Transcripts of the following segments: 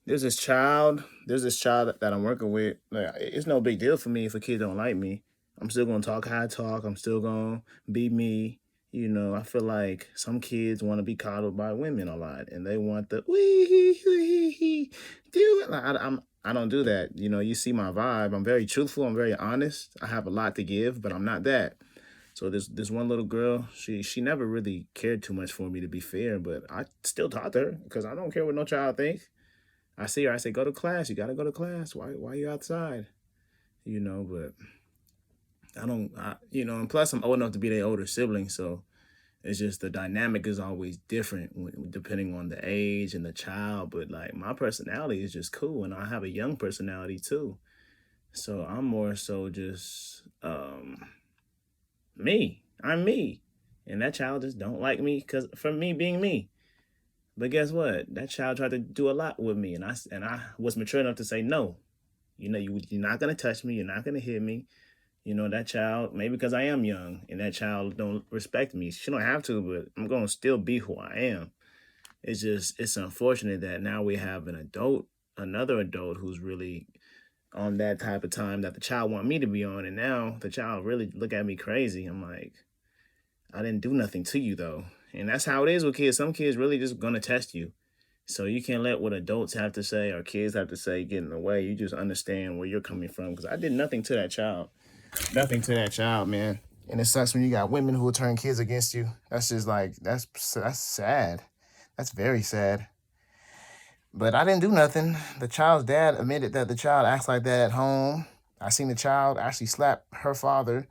There's this child that I'm working with. Like, it's no big deal for me if a kid don't like me. I'm still gonna talk how I talk. I'm still gonna be me. I feel like some kids want to be coddled by women a lot, and they want the wee do it. Like, I don't do that. You see my vibe. I'm very truthful. I'm very honest. I have a lot to give, but I'm not that. So this one little girl, she never really cared too much for me, to be fair, but I still taught her because I don't care what no child thinks. I see her. I say, go to class. You got to go to class. Why you outside? But I don't. And plus I'm old enough to be their older sibling, so it's just the dynamic is always different depending on the age and the child. But like my personality is just cool, and I have a young personality too. So I'm more so just me. I'm me, and that child just don't like me because for me being me. But guess what? That child tried to do a lot with me, and I was mature enough to say no. You're not gonna touch me. You're not gonna hit me. That child, maybe because I am young and that child don't respect me. She don't have to, but I'm gonna still be who I am. It's unfortunate that now we have another adult who's really on that type of time that the child want me to be on, and now the child really look at me crazy. I'm like, I didn't do nothing to you though, and that's how it is with kids. Some kids really just gonna test you. So you can't let what adults have to say or kids have to say get in the way. You just understand where you're coming from. Because I did nothing to that child. Nothing to that child, man. And it sucks when you got women who will turn kids against you. That's just like that's sad. That's very sad. But I didn't do nothing. The child's dad admitted that the child acts like that at home. I seen the child actually slap her father.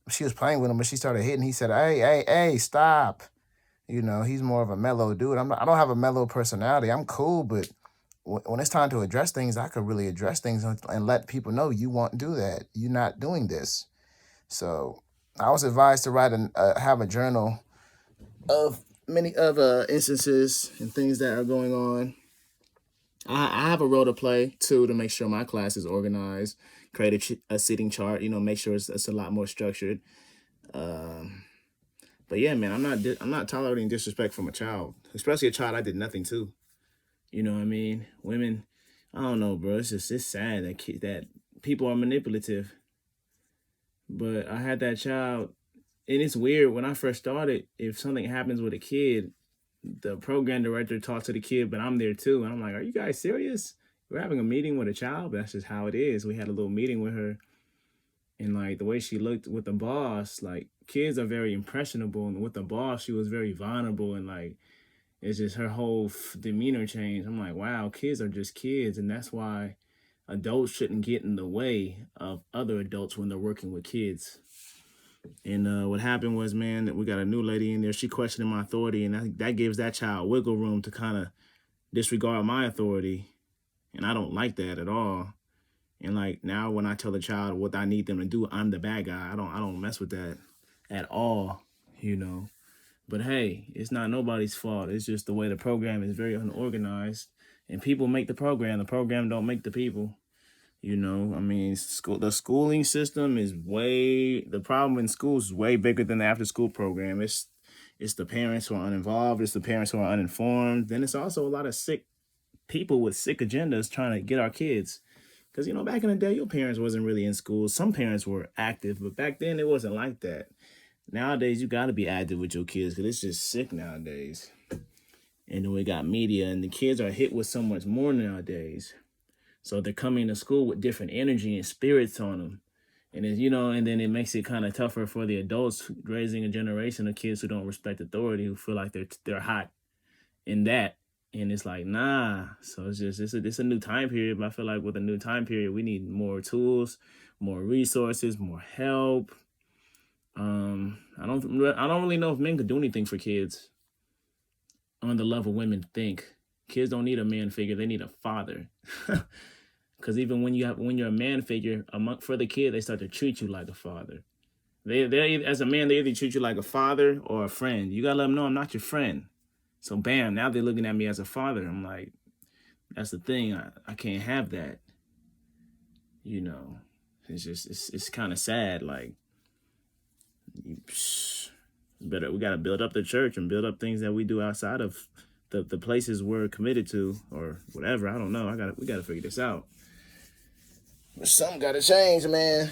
She was playing with him, but she started hitting. He said, "Hey, hey, hey, stop." He's more of a mellow dude. I don't have a mellow personality. I'm cool, but when it's time to address things, I could really address things and let people know you won't do that. You're not doing this. So I was advised to have a journal of many of instances and things that are going on. I have a role to play too to make sure my class is organized, create a seating chart. Make sure it's a lot more structured. Um, but yeah, man, I'm not tolerating disrespect from a child, especially a child I did nothing to. You know what I mean? Women, I don't know, bro. It's sad that people are manipulative. But I had that child, and it's weird. When I first started, if something happens with a kid, the program director talks to the kid, but I'm there too, and I'm like, "Are you guys serious? We're having a meeting with a child. But that's just how it is." We had a little meeting with her, and like the way she looked with the boss, like kids are very impressionable, and with the boss, she was very vulnerable, and like it's just her whole demeanor changed. I'm like, wow, kids are just kids, and that's why adults shouldn't get in the way of other adults when they're working with kids. And what happened was, man, that we got a new lady in there. She questioning my authority, and that gives that child wiggle room to kind of disregard my authority, and I don't like that at all. And like now, when I tell the child what I need them to do, I'm the bad guy. I don't mess with that at all, you know. But hey, it's not nobody's fault. It's just the way the program is very unorganized, and people make the program. The program don't make the people. I mean, the schooling system is the problem in schools is way bigger than the after school program. It's the parents who are uninvolved. It's the parents who are uninformed. Then it's also a lot of sick people with sick agendas trying to get our kids. Because back in the day, your parents wasn't really in school. Some parents were active, but back then it wasn't like that. Nowadays, you got to be active with your kids because it's just sick nowadays. And then we got media, and the kids are hit with so much more nowadays. So they're coming to school with different energy and spirits on them. And then it makes it kind of tougher for the adults raising a generation of kids who don't respect authority, who feel like they're hot in that. And it's like, nah. So it's a new time period. But I feel like with a new time period, we need more tools, more resources, more help. I don't really know if men could do anything for kids on the level women think. Kids don't need a man figure; they need a father. Because even when you're a man figure, for the kid, they start to treat you like a father. As a man, they either treat you like a father or a friend. You gotta let them know I'm not your friend. So bam, now they're looking at me as a father. I'm like, that's the thing. I can't have that. You know, it's kind of sad. Like, you, we gotta build up the church and build up things that we do outside of the places we're committed to or whatever. I don't know. We gotta figure this out. But something gotta change, man.